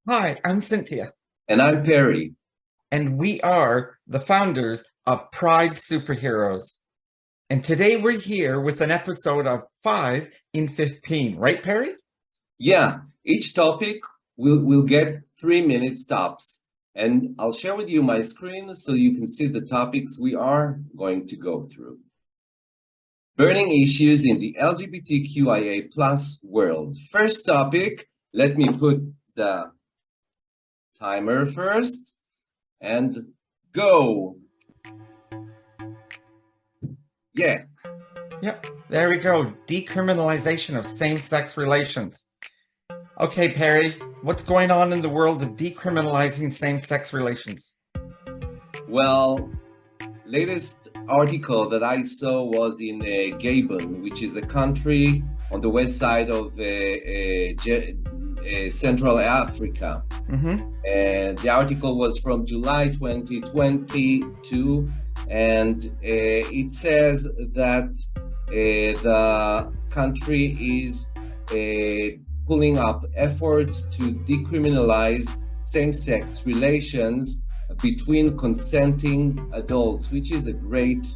Hi, I'm Cynthia, And I'm Perry. and we are the founders of Pride Superheroes. And today we're here with an episode of 5 in 15, right, Perry? Yeah, each topic will get 3 minute stops. And I'll share with you my screen so you can see the topics we are going to go through. Burning issues in the LGBTQIA plus world. First topic, let me put the timer first and go. Yeah. Yep, there we go. Decriminalization of same sex relations. Okay, Perry, what's going on in the world of decriminalizing same sex relations? Well, latest article that I saw was in Gabon, which is a country on the west side of Central Africa. Mm-hmm. And the article was from July 2022, and it says that the country is pulling up efforts to decriminalize same-sex relations between consenting adults, which is a great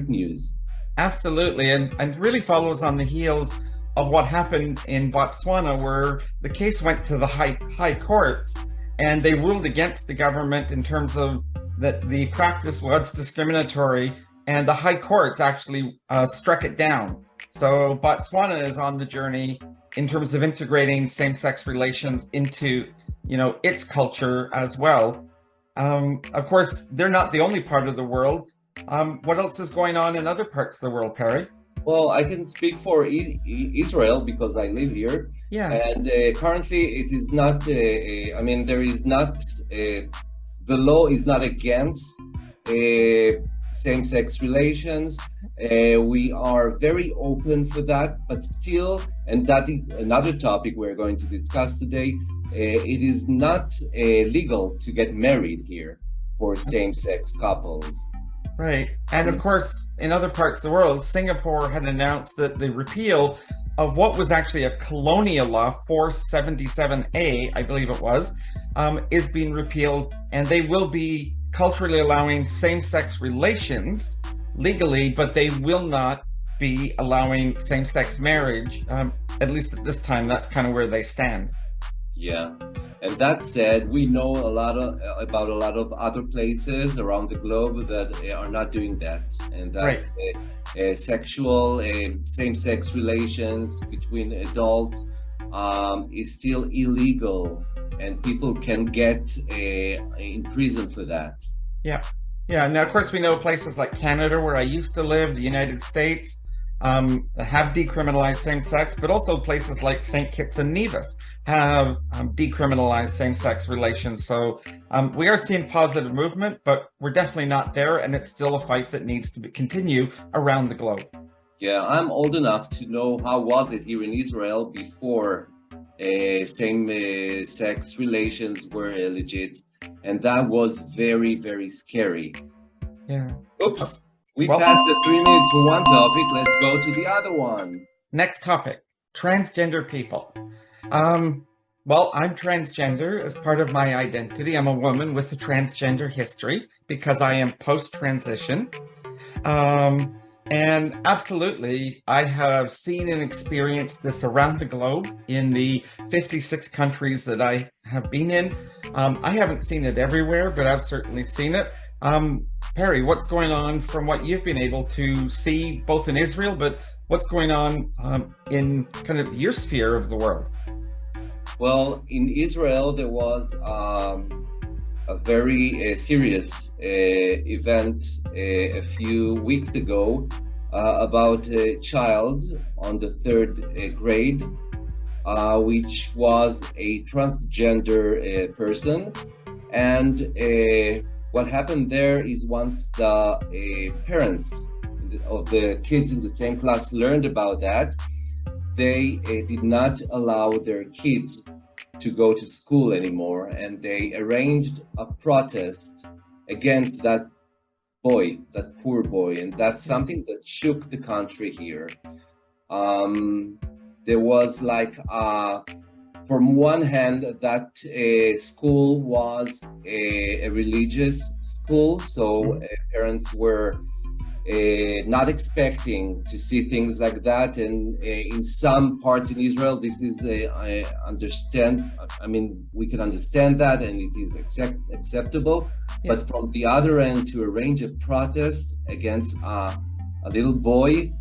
news. Absolutely, and really follows on the heels of what happened in Botswana, where the case went to the high courts, and they ruled against the government in terms of that the practice was discriminatory, and the high courts actually struck it down. So Botswana is on the journey in terms of integrating same-sex relations into, its culture as well. Of course, they're not the only part of the world. What else is going on in other parts of the world, Perry? Well, I can speak for Israel because I live here, Yeah, and currently it is not. I mean, there is not. The law is not against same-sex relations. We are very open for that, but still, and that is another topic we're going to discuss today. It is not legal to get married here for same-sex couples. right. And of course, in other parts of the world, Singapore had announced that the repeal of what was actually a colonial law, 477A, I believe it was, is being repealed, and they will be culturally allowing same-sex relations legally, but they will not be allowing same-sex marriage. At least at this time, that's kind of where they stand. Yeah, and that said, we know about a lot of other places around the globe that are not doing that, and that Right. sexual same-sex relations between adults is still illegal, and people can get in prison for that. Yeah. Yeah. Now, of course, we know places like Canada, where I used to live, the United States, have decriminalized same sex, but also places like St. Kitts and Nevis have decriminalized same sex relations. So we are seeing positive movement, but we're definitely not there. And it's still a fight that needs to continue around the globe. Yeah, I'm old enough to know how was it here in Israel before same-sex relations were legit, and that was very scary. Yeah. Uh, Oops, we well, passed the 3 minutes for one topic. Let's go to the other one. next topic, transgender people. Um, well, I'm transgender as part of my identity. I'm a woman with a transgender history because I am post transition. Um, and absolutely, I have seen and experienced this around the globe in the 56 countries that I have been in. I haven't seen it everywhere, but I've certainly seen it. Perry, what's going on from what you've been able to see both in Israel, but what's going on in kind of your sphere of the world? Well, in Israel, there was a very serious event a few weeks ago about a child on the third grade, which was a transgender person. And what happened there is once the parents of the kids in the same class learned about that, they did not allow their kids to go to school anymore, and they arranged a protest against that boy, that poor boy, and that's something that shook the country here. Um, there was like from one hand, that school was a religious school, so parents were not expecting to see things like that, and in some parts in Israel, this is I understand. I mean, we can understand that, and it is acceptable. Yeah. But from the other end, to arrange a protest against a little boy,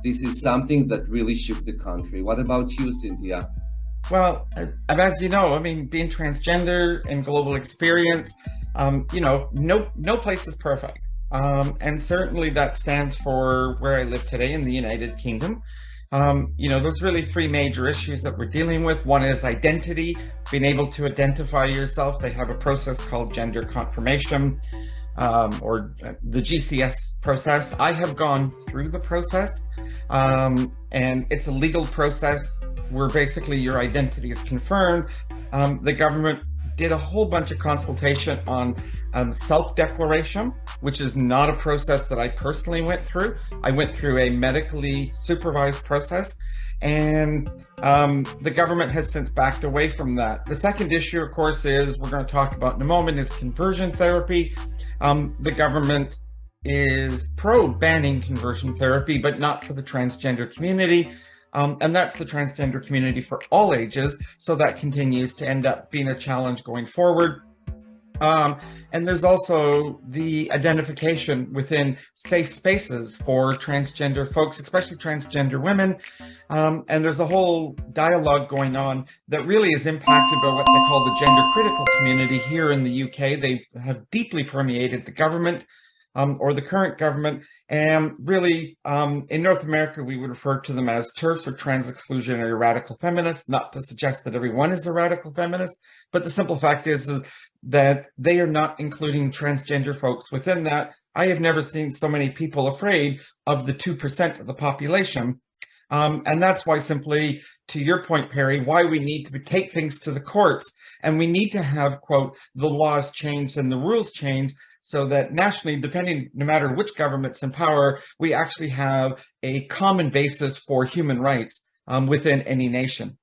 this is something that really shook the country. What about you, Cynthia? Well, as you know, I mean, being transgender and global experience, no place is perfect. And certainly that stands for where I live today in the United Kingdom. There's really three major issues that we're dealing with. One is identity, being able to identify yourself. They have a process called gender confirmation, or the GCS process. I have gone through the process, and it's a legal process where basically your identity is confirmed. The government did a whole bunch of consultation on self-declaration, which is not a process that I personally went through. I went through a medically supervised process, and the government has since backed away from that. The second issue, of course, is we're going to talk about in a moment, is conversion therapy. The government is pro-banning conversion therapy, but not for the transgender community. And that's the transgender community for all ages. So that continues to end up being a challenge going forward. And there's also the identification within safe spaces for transgender folks, especially transgender women. And there's a whole dialogue going on that really is impacted by what they call the gender critical community here in the UK. They have deeply permeated the government, or the current government. And really, in North America, we would refer to them as TERFs, or trans exclusionary radical feminists, not to suggest that everyone is a radical feminist, but the simple fact is that they are not including transgender folks within that. I have never seen so many people afraid of the 2% of the population. And that's why, simply to your point, Perry, why we need to take things to the courts, and we need to have, quote, the laws changed and the rules changed, so that nationally, no matter which government's in power, we actually have a common basis for human rights within any nation.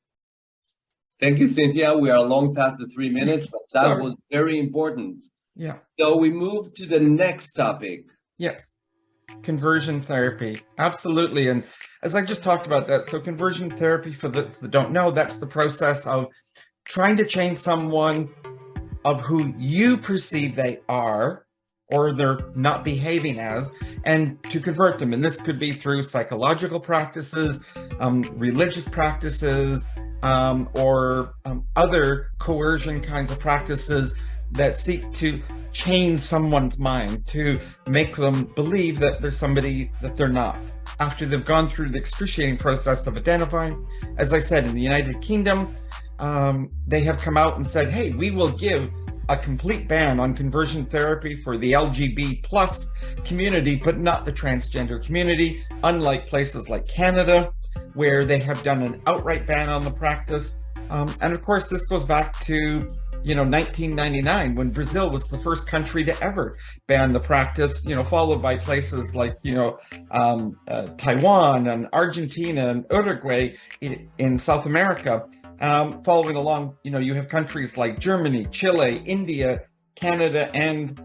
Thank you, Cynthia. We are long past the 3 minutes, but that was very important. Yeah. So we move to the next topic. Yes. Conversion therapy. Absolutely. And as I just talked about that, so conversion therapy, for those that don't know, that's the process of trying to change someone of who you perceive they are, or they're not behaving as, and to convert them. And this could be through psychological practices, religious practices, or other coercion kinds of practices that seek to change someone's mind, to make them believe that there's somebody that they're not, after they've gone through the excruciating process of identifying. As I said, in the United Kingdom, they have come out and said, hey, we will give a complete ban on conversion therapy for the LGBT plus community, but not the transgender community, unlike places like Canada, where they have done an outright ban on the practice. And of course, this goes back to 1999, when Brazil was the first country to ever ban the practice, followed by places like, Taiwan and Argentina and Uruguay in South America. Following along, you have countries like Germany, Chile, India, Canada, and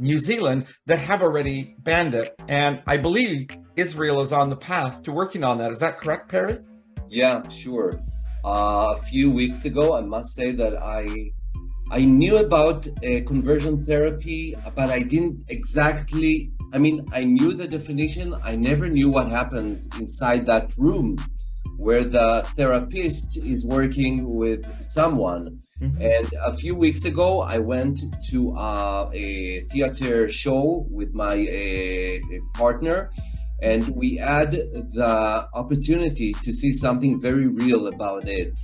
New Zealand that have already banned it. And I believe Israel is on the path to working on that. Is that correct, Perry? Yeah, sure. A few weeks ago, I must say that I knew about conversion therapy, but I didn't exactly, I knew the definition. I never knew what happens inside that room where the therapist is working with someone. Mm-hmm. And a few weeks ago, I went to a theater show with my partner, and we had the opportunity to see something very real about it.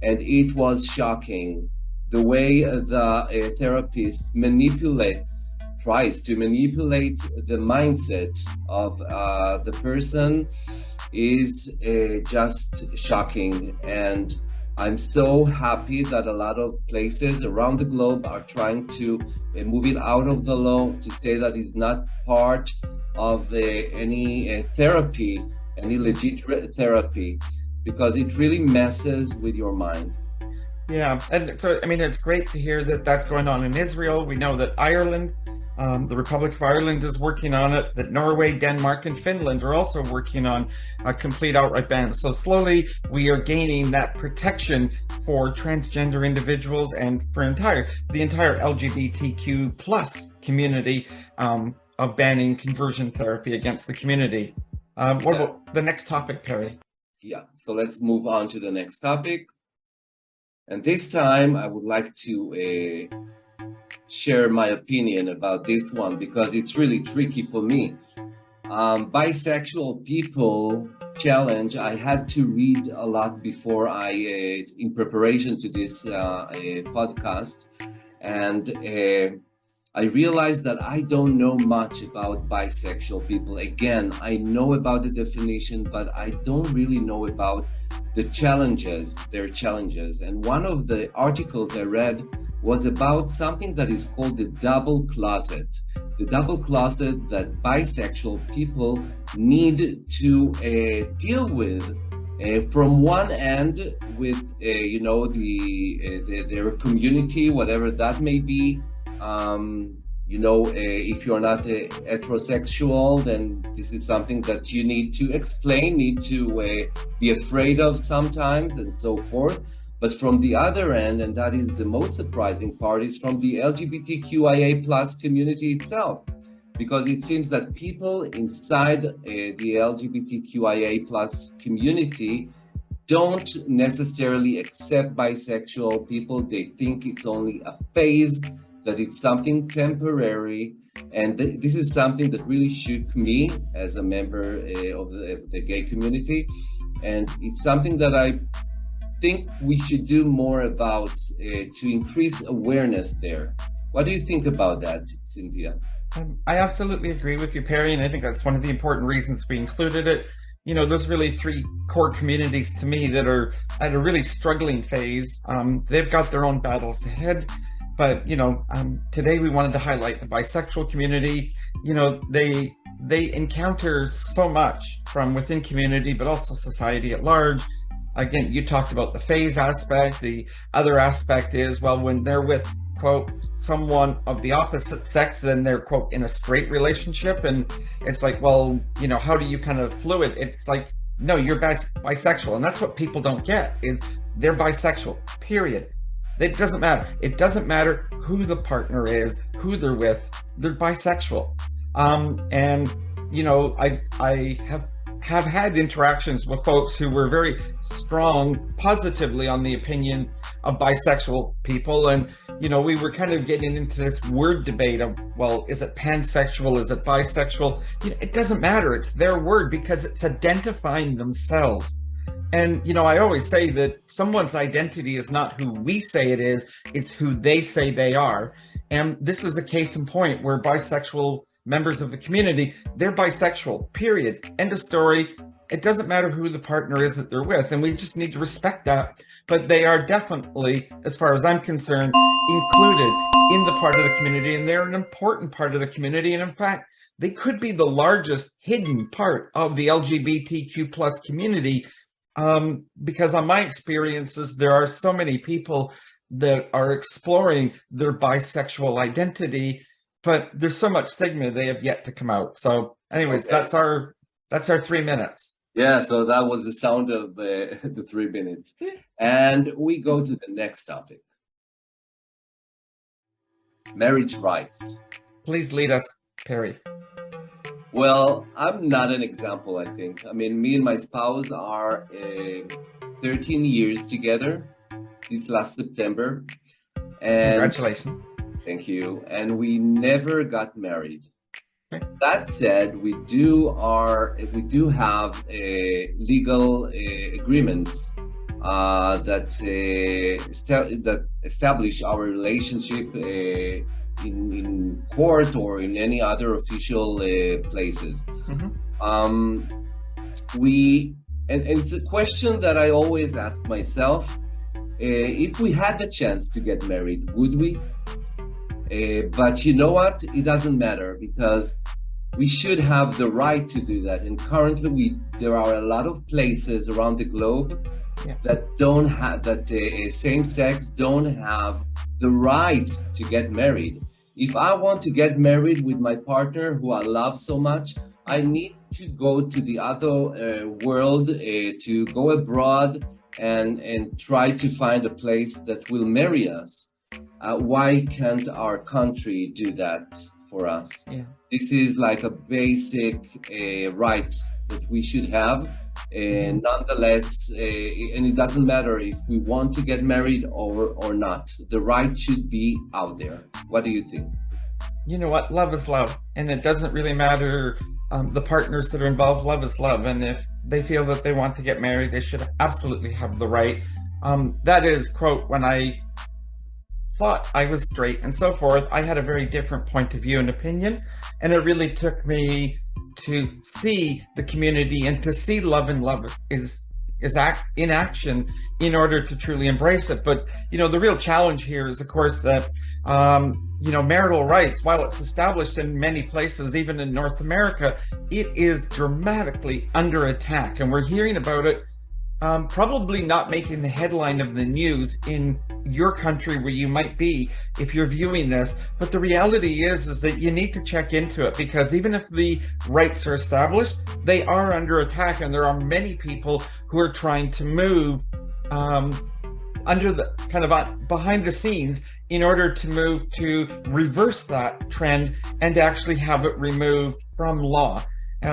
And it was shocking. The way the therapist tries to manipulate the mindset of the person is just shocking. And I'm so happy that a lot of places around the globe are trying to move it out of the law, to say that it's not part of any therapy, any legit therapy. because it really messes with your mind. Yeah, and so I mean, it's great to hear that that's going on in Israel. We know that Ireland, the Republic of Ireland, is working on it. That Norway, Denmark, and Finland are also working on a complete outright ban. So slowly, we are gaining that protection for transgender individuals and for the entire LGBTQ plus community, of banning conversion therapy against the community. What about the next topic, Perry? Yeah, so let's move on to the next topic. And this time I would like to share my opinion about this one because it's really tricky for me. Bisexual people challenge, I had to read a lot before in preparation to this podcast. And I realized that I don't know much about bisexual people. Again, I know about the definition, but I don't really know about their challenges. And one of the articles I read was about something that is called the double closet. The double closet that bisexual people need to deal with. From one end with, their community, whatever that may be. If you're not heterosexual, then this is something that you need to explain, need to be afraid of sometimes, and so forth. But from the other end, and that is the most surprising part, is from the LGBTQIA plus community itself, because it seems that people inside the LGBTQIA plus community don't necessarily accept bisexual people. They think it's only a phase, that it's something temporary. And this is something that really shook me as a member of the gay community. And it's something that I think we should do more about to increase awareness there. What do you think about that, Cynthia? I absolutely agree with you, Perry, and I think that's one of the important reasons we included it. There's really three core communities to me that are at a really struggling phase. They've got their own battles ahead, but today we wanted to highlight the bisexual community. They encounter so much from within community, but also society at large. Again, you talked about the phase aspect. The other aspect is, well, when they're with, quote, someone of the opposite sex, then they're, quote, in a straight relationship. And it's like, well, how do you kind of fluid? It's like, no, you're bisexual. And that's what people don't get, is they're bisexual, period. It doesn't matter. It doesn't matter who the partner is, who they're with, they're bisexual. I have had interactions with folks who were very strong positively on the opinion of bisexual people. And, we were kind of getting into this word debate of, well, is it pansexual? Is it bisexual? It doesn't matter. It's their word because it's identifying themselves. And, I always say that someone's identity is not who we say it is, it's who they say they are. And this is a case in point where bisexual members of the community, they're bisexual, period. End of story. It doesn't matter who the partner is that they're with, and we just need to respect that. But they are definitely, as far as I'm concerned, included in the part of the community, and they're an important part of the community. And in fact, they could be the largest hidden part of the LGBTQ plus community, because on my experiences, there are so many people that are exploring their bisexual identity, but there's so much stigma they have yet to come out. So anyways, okay. That's our 3 minutes. Yeah, so that was the sound of the 3 minutes. And we go to the next topic. Marriage rights. Please lead us, Perry. Well, I'm not an example, I think. I mean, me and my spouse are 13 years together this last September. And congratulations. Thank you. And we never got married. Okay. That said, we do have legal agreements that establish our relationship in court or in any other official places. Mm-hmm. And it's a question that I always ask myself: if we had the chance to get married, would we? But you know what? It doesn't matter, because we should have the right to do that. And currently, there are a lot of places around the globe that don't have that same sex don't have the right to get married. If I want to get married with my partner who I love so much, I need to go to the other world, to go abroad and try to find a place that will marry us. Why can't our country do that for us? Yeah. This is like a basic right that we should have. And nonetheless, and it doesn't matter if we want to get married or not. The right should be out there. What do you think? You know what? Love is love. And it doesn't really matter the partners that are involved. Love is love. And if they feel that they want to get married, they should absolutely have the right. That is, quote, when I thought I was straight and so forth, I had a very different point of view and opinion. And it really took me to see the community and to see love, and love is in action in order to truly embrace it. But, you know, the real challenge here is, of course, that, you know, marital rights, while it's established in many places, even in North America, it is dramatically under attack. And we're hearing about it probably not making the headline of the news in your country where you might be if you're viewing this. But the reality is that you need to check into it, because even if the rights are established, they are under attack, and there are many people who are trying to move under the kind of behind the scenes in order to move to reverse that trend and actually have it removed from law.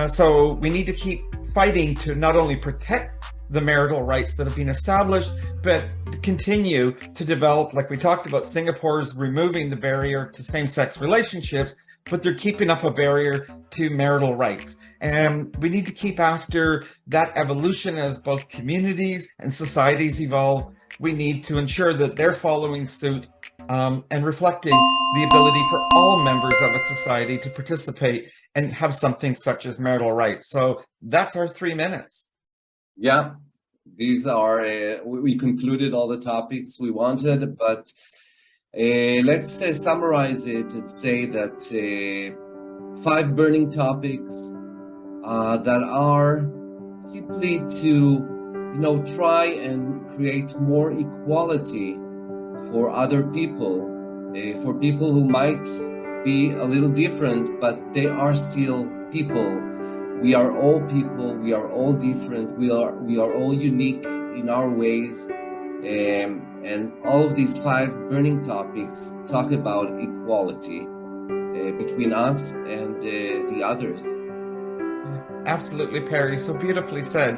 So we need to keep fighting to not only protect the marital rights that have been established, but continue to develop, like we talked about, Singapore's removing the barrier to same-sex relationships, but they're keeping up a barrier to marital rights. And we need to keep after that evolution as both communities and societies evolve. We need to ensure that they're following suit and reflecting the ability for all members of a society to participate and have something such as marital rights. So that's our 3 minutes. Yeah, these are, we concluded all the topics we wanted, but let's summarize it and say that 5 burning topics that are simply to, you know, try and create more equality for other people, for people who might be a little different, but they are still people. We are all people, we are all different, we are all unique in our ways, and all of these 5 burning topics talk about equality between us and the others. Absolutely, Perry, so beautifully said.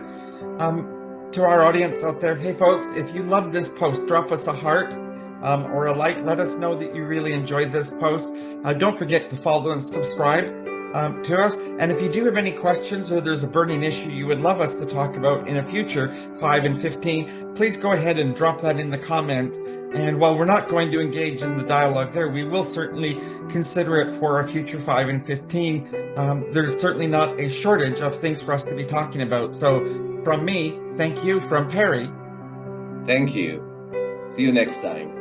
To our audience out there, hey folks, if you love this post, drop us a heart or a like. Let us know that you really enjoyed this post. Don't forget to follow and subscribe to us. And if you do have any questions, or there's a burning issue you would love us to talk about in a future 5 and 15, please go ahead and drop that in the comments. And while we're not going to engage in the dialogue there, we will certainly consider it for a future 5 and 15. There's certainly not a shortage of things for us to be talking about. So from me, thank you. From Perry, thank you. See you next time.